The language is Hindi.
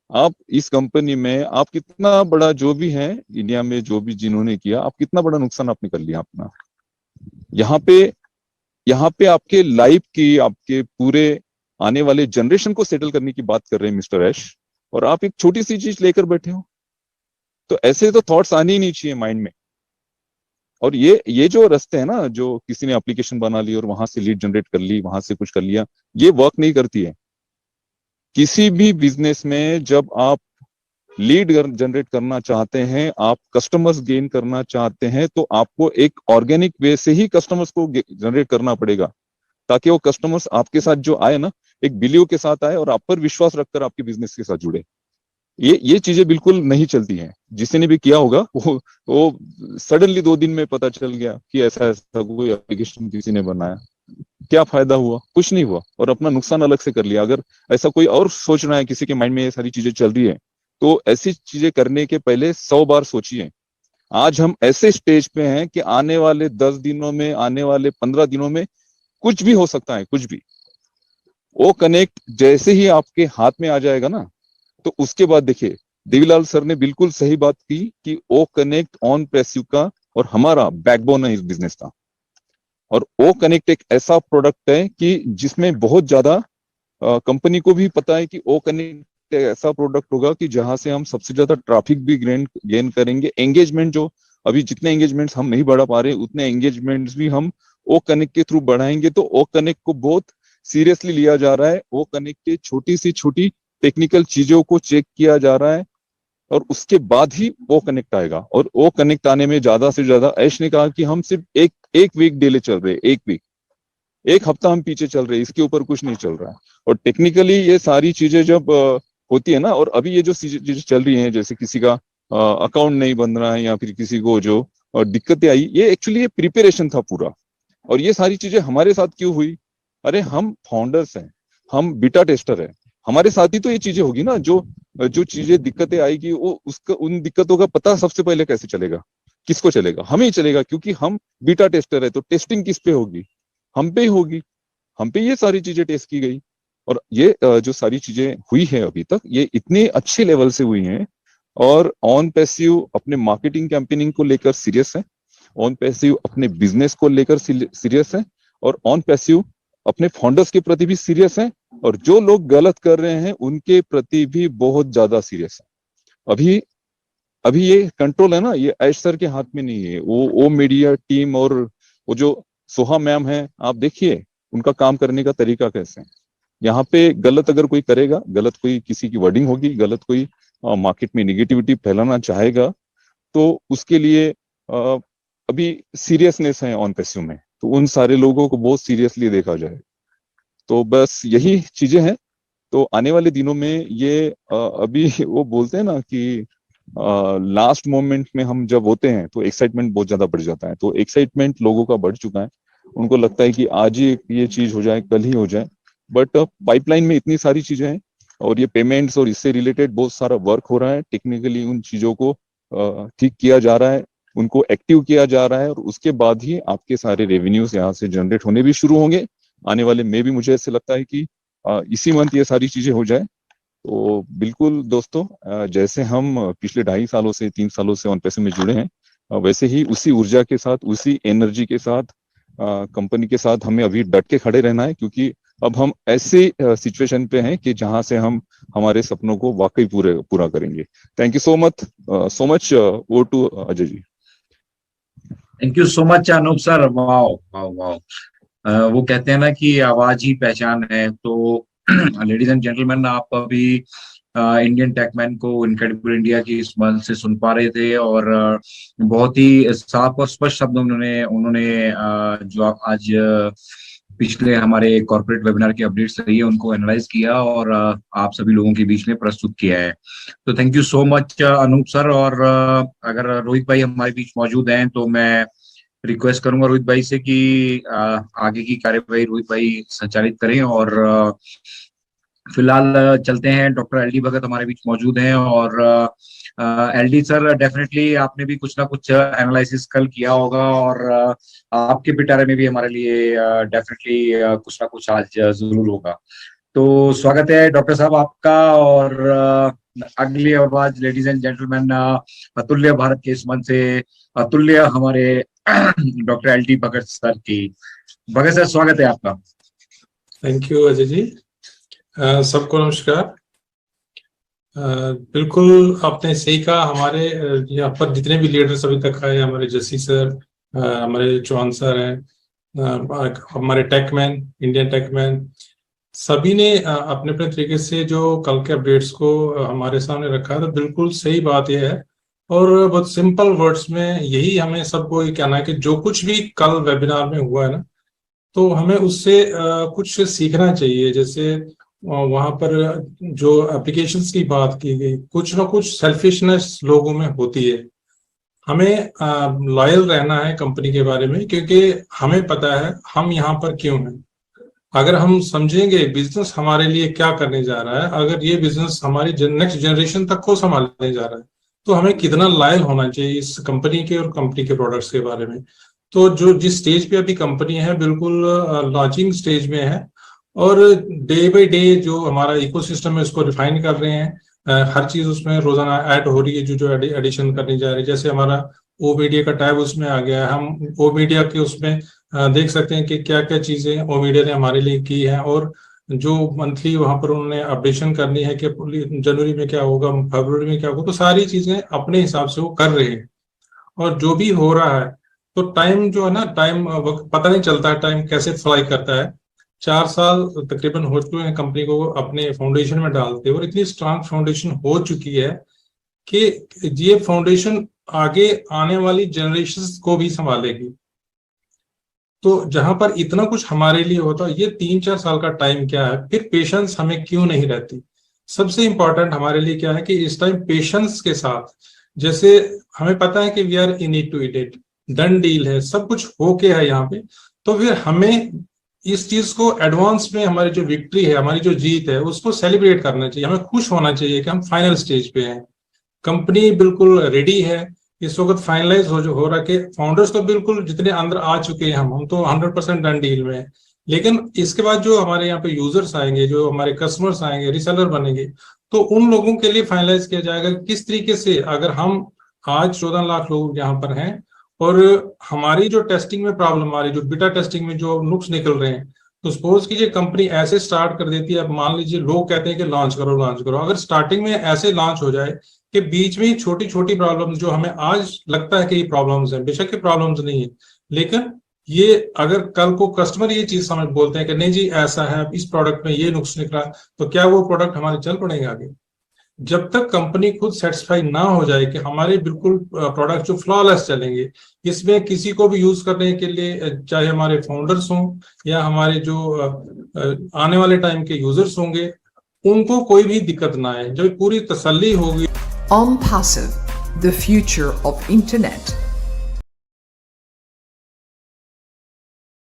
आप इस कंपनी में आप कितना बड़ा जो भी है इंडिया में, जो भी जिन्होंने किया, आप कितना बड़ा नुकसान आपने कर लिया अपना। यहाँ पे यहाँ पे आपके लाइफ की, आपके पूरे आने वाले जनरेशन को सेटल करने की बात कर रहे हैं मिस्टर ऐश, और आप एक छोटी सी चीज लेकर बैठे हो। तो ऐसे तो थॉट्स आने ही नहीं चाहिए माइंड में। और ये जो रास्ते हैं ना, जो किसी ने एप्लीकेशन बना ली और वहां से लीड जनरेट कर ली, वहां से कुछ कर लिया, ये वर्क नहीं करती है। किसी भी बिजनेस में जब आप लीड जनरेट करना चाहते हैं, आप कस्टमर्स गेन करना चाहते हैं, तो आपको एक ऑर्गेनिक वे से ही कस्टमर्स को जनरेट करना पड़ेगा, ताकि वो कस्टमर्स आपके साथ जो आए ना, एक बिलीव के साथ आए और आप पर विश्वास रखकर आपके बिजनेस के साथ जुड़े। ये चीजें बिल्कुल नहीं चलती हैं। जिसने ने भी किया होगा वो सडनली 2 दिन में पता चल गया कि ऐसा ऐसा कोई एप्लीकेशन किसी ने बनाया। क्या फायदा हुआ? कुछ नहीं हुआ, और अपना नुकसान अलग से कर लिया। अगर ऐसा कोई और सोच रहा है, किसी के माइंड में ये सारी चीजें चल रही है, तो ऐसी चीजें करने के पहले 100 बार सोचिए। आज हम ऐसे स्टेज पे हैं कि आने वाले 10 दिनों में, आने वाले 15 दिनों में कुछ भी हो सकता है, कुछ भी। वो कनेक्ट जैसे ही आपके हाथ में आ जाएगा ना, तो उसके बाद देखिए, देवीलाल सर ने बिल्कुल सही बात की कि ओ कनेक्ट ऑन पैसिव का और हमारा बैकबोन है इस बिजनेस का। और ओ कनेक्ट एक ऐसा प्रोडक्ट है कि जिसमें बहुत ज्यादा कंपनी को भी पता है कि ओ कनेक्ट ऐसा प्रोडक्ट होगा कि जहां से हम सबसे ज्यादा ट्रैफिक भी गेन करेंगे। एंगेजमेंट जो अभी जितने एंगेजमेंट्स हम नहीं बढ़ा पा रहे, उतने एंगेजमेंट्स भी हम ओ कनेक्ट के थ्रू बढ़ाएंगे। तो ओ कनेक्ट को बहुत सीरियसली लिया जा रहा है। ओ कनेक्ट के छोटी सी छोटी टेक्निकल चीजों को चेक किया जा रहा है, और उसके बाद ही ओ कनेक्ट आएगा। और ओ कनेक्ट आने में ज्यादा से ज्यादा, ऐश ने कहा कि हम सिर्फ एक एक वीक डिले चल रहे, एक वीक, एक हफ्ता हम पीछे चल रहे, इसके ऊपर कुछ नहीं चल रहा है। और टेक्निकली ये सारी चीजें जब होती है ना, और अभी ये जो चीजें चल रही हैं, जैसे किसी का अकाउंट नहीं बन रहा है, या फिर किसी को जो दिक्कतें आई, ये एक्चुअली ये प्रिपरेशन था पूरा। और ये सारी चीजें हमारे साथ क्यों हुई? अरे हम फाउंडर्स हैं, हम बीटा टेस्टर हैं, हमारे साथ ही तो ये चीजें होगी ना। जो जो चीजें दिक्कतें आएगी, वो उसका, उन दिक्कतों का पता सबसे पहले कैसे चलेगा? किसको चलेगा? हमें ही चलेगा, क्योंकि हम बीटा टेस्टर है। तो टेस्टिंग किस पे होगी? हम पे ही होगी। हम पे ये सारी चीजें टेस्ट की गई। और ये जो सारी चीजें हुई है अभी तक, ये इतने अच्छे लेवल से हुई हैं। और ऑन पैसिव अपने मार्केटिंग कैंपेनिंग को लेकर सीरियस है, ऑन पैसिव अपने बिजनेस को लेकर सीरियस है, और ऑन पैसिव अपने फाउंडर्स के प्रति भी सीरियस है, और जो लोग गलत कर रहे हैं उनके प्रति भी बहुत ज्यादा सीरियस है। अभी अभी ये कंट्रोल है ना, ये ऐश सर के हाथ में नहीं है। वो मीडिया टीम और वो जो सोहा मैम है, आप देखिए उनका काम करने का तरीका कैसे है। यहाँ पे गलत अगर कोई करेगा, गलत कोई किसी की वर्डिंग होगी, गलत कोई मार्केट में निगेटिविटी फैलाना चाहेगा, तो उसके लिए अभी सीरियसनेस है ऑन पैसिव में। तो उन सारे लोगों को बहुत सीरियसली देखा जाए। तो बस यही चीजें हैं। तो आने वाले दिनों में ये अभी वो बोलते हैं ना कि लास्ट मोमेंट में हम जब होते हैं तो एक्साइटमेंट बहुत ज्यादा बढ़ जाता है। तो एक्साइटमेंट लोगों का बढ़ चुका है। उनको लगता है कि आज ही ये चीज हो जाए, कल ही हो जाए। बट पाइपलाइन में इतनी सारी चीजें हैं, और ये पेमेंट्स और इससे रिलेटेड बहुत सारा वर्क हो रहा है। टेक्निकली उन चीजों को ठीक किया जा रहा है, उनको एक्टिव किया जा रहा है, और उसके बाद ही आपके सारे रेवेन्यूज यहाँ से जनरेट होने भी शुरू होंगे आने वाले में भी। मुझे ऐसे लगता है कि इसी मंथ ये सारी चीजें हो जाए। तो बिल्कुल दोस्तों, जैसे हम पिछले 2.5 सालों से 3 सालों से ऑन पैसे में जुड़े हैं, वैसे ही उसी ऊर्जा के साथ, उसी एनर्जी के साथ कंपनी के साथ हमें अभी डट के खड़े रहना है। क्योंकि अब हम ऐसे सिचुएशन पे हैं कि जहां से हम हमारे सपनों को वाकई पूरा करेंगे। Thank you so much. वो to Ajay ji. Thank you so much Anoop sir. Wow wow wow. वो कहते हैं ना कि आवाज ही पहचान है। तो लेडीज एंड जेंटलमैन, आप अभी इंडियन टेकमैन को इनक्रेडिबल इंडिया की इस मंच से सुन पा रहे थे, और बहुत ही साफ और स्पष्ट शब्दों में उन्होंने उन्होंने जो आज पिछले हमारे कॉर्पोरेट वेबिनार की अपडेट्स रही है उनको एनालाइज किया, और आप सभी लोगों के बीच में प्रस्तुत किया है। तो thank you so much Anoop sir. और अगर रोहित भाई हमारे बीच मौजूद हैं तो मैं रिक्वेस्ट करूंगा रोहित भाई से कि आगे की कार्यवाही रोहित भाई संचालित करें। और फिलहाल चलते हैं, डॉक्टर एल डी भगत हमारे बीच मौजूद हैं, और एलडी सर, डेफिनेटली आपने भी कुछ ना कुछ एनालिसिस कल किया होगा और आपके पिटारे में भी हमारे लिए डेफिनेटली कुछ ना कुछ आज जरूर होगा। तो स्वागत है डॉक्टर साहब आपका। और अगली आवाज लेडीज एंड जेंटलमैन, अतुल्य भारत के इस मंच से अतुल्य हमारे डॉक्टर एलटी भगत सर की। भगत सर, स्वागत है आपका। Thank you Ajay ji. सबको नमस्कार। बिल्कुल आपने सही कहा। हमारे यहाँ पर जितने भी लीडर्स अभी तक आए, हमारे जस्सी सर, हमारे चौहान सर हैं, हमारे टेकमैन, इंडियन टेकमैन, सभी ने अपने अपने तरीके से जो कल के अपडेट्स को हमारे सामने रखा। तो बिल्कुल सही बात यह है और बहुत सिंपल वर्ड्स में यही हमें सबको ये कहना है कि जो कुछ भी कल वेबिनार में हुआ है ना, तो हमें उससे कुछ सीखना चाहिए। जैसे वहां पर जो एप्लीकेशंस की बात की गई, कुछ ना कुछ सेल्फिशनेस लोगों में होती है। हमें लॉयल रहना है कंपनी के बारे में, क्योंकि हमें पता है हम यहाँ पर क्यों हैं। अगर हम समझेंगे बिजनेस हमारे लिए क्या करने जा रहा है, अगर ये बिजनेस हमारी नेक्स्ट जनरेशन तक को संभालने जा रहा है, तो हमें कितना लॉयल होना चाहिए इस कंपनी के और कंपनी के प्रोडक्ट्स के बारे में। तो जो जिस स्टेज पे अभी कंपनी है, बिल्कुल लॉन्चिंग स्टेज में है और डे बाय डे जो हमारा इकोसिस्टम है उसको रिफाइन कर रहे हैं। हर चीज उसमें रोजाना ऐड हो रही है, जो एडिशन करनी जा रही है। जैसे हमारा ओ मीडिया का टैब उसमें आ गया है, हम ओ मीडिया के उसमें देख सकते हैं कि क्या क्या चीजें ओ मीडिया ने हमारे लिए की है और जो मंथली वहां पर उन्होंने अपडेशन करनी है कि जनवरी में क्या होगा, फरवरी में क्या होगा, तो सारी चीजें अपने हिसाब से वो कर रहे हैं। और जो भी हो रहा है, तो टाइम जो है ना, टाइम पता नहीं चलता है टाइम कैसे फ्लाई करता है। 4 साल तकरीबन हो चुके हैं कंपनी को अपने फाउंडेशन में डालते, और इतनी स्ट्रांग फाउंडेशन हो चुकी है कि ये फाउंडेशन आगे आने वाली जनरेशंस को भी संभालेगी। तो जहां पर इतना कुछ हमारे लिए होता है, ये 3-4 साल का टाइम क्या है, फिर पेशेंस हमें क्यों नहीं रहती। सबसे इंपॉर्टेंट हमारे लिए क्या है कि इस टाइम पेशेंस के साथ, जैसे हमें पता है कि we are in it to it it, done deal है, सब कुछ होके है यहाँ पे, तो फिर हमें इस चीज को एडवांस में, हमारी जो विक्ट्री है, हमारी जो जीत है, उसको सेलिब्रेट करना चाहिए। हमें खुश होना चाहिए कि हम फाइनल स्टेज पे हैं, कंपनी बिल्कुल रेडी है, इस वक्त फाइनलाइज हो रहा है। फाउंडर्स तो बिल्कुल जितने अंदर आ चुके हैं, हम तो 100% डन डील में है। लेकिन इसके बाद जो हमारे यहाँ पे यूजर्स आएंगे, जो हमारे कस्टमर्स आएंगे, रिसेलर बनेंगे, तो उन लोगों के लिए फाइनलाइज किया जाएगा किस तरीके से। अगर हम आज 14 लाख लोग यहाँ पर हैं और हमारी जो टेस्टिंग में प्रॉब्लम आ रही, जो बीटा टेस्टिंग में जो नुक्स निकल रहे हैं, तो सपोज कीजिए कंपनी ऐसे स्टार्ट कर देती है। अब मान लीजिए लोग कहते हैं कि लॉन्च करो लॉन्च करो, अगर स्टार्टिंग में ऐसे लॉन्च हो जाए कि बीच में छोटी छोटी प्रॉब्लम्स, जो हमें आज लगता है कि ये प्रॉब्लम्स हैं, बेशक ये प्रॉब्लम्स नहीं है, लेकिन ये अगर कल को कस्टमर ये चीज समझ बोलते हैं कि नहीं जी ऐसा है, इस प्रोडक्ट में ये नुक्स निकला, तो क्या वो प्रोडक्ट हमारे चल पड़ेगा आगे। जब तक कंपनी खुद सेटिस्फाई ना हो जाए कि हमारे बिल्कुल प्रोडक्ट जो फ्लॉलेस चलेंगे, इसमें किसी को भी यूज करने के लिए, चाहे हमारे फाउंडर्स हों या हमारे जो आने वाले टाइम के यूजर्स होंगे, उनको कोई भी दिक्कत ना आए, जब पूरी तसल्ली होगी। OnPassive, the future of internet.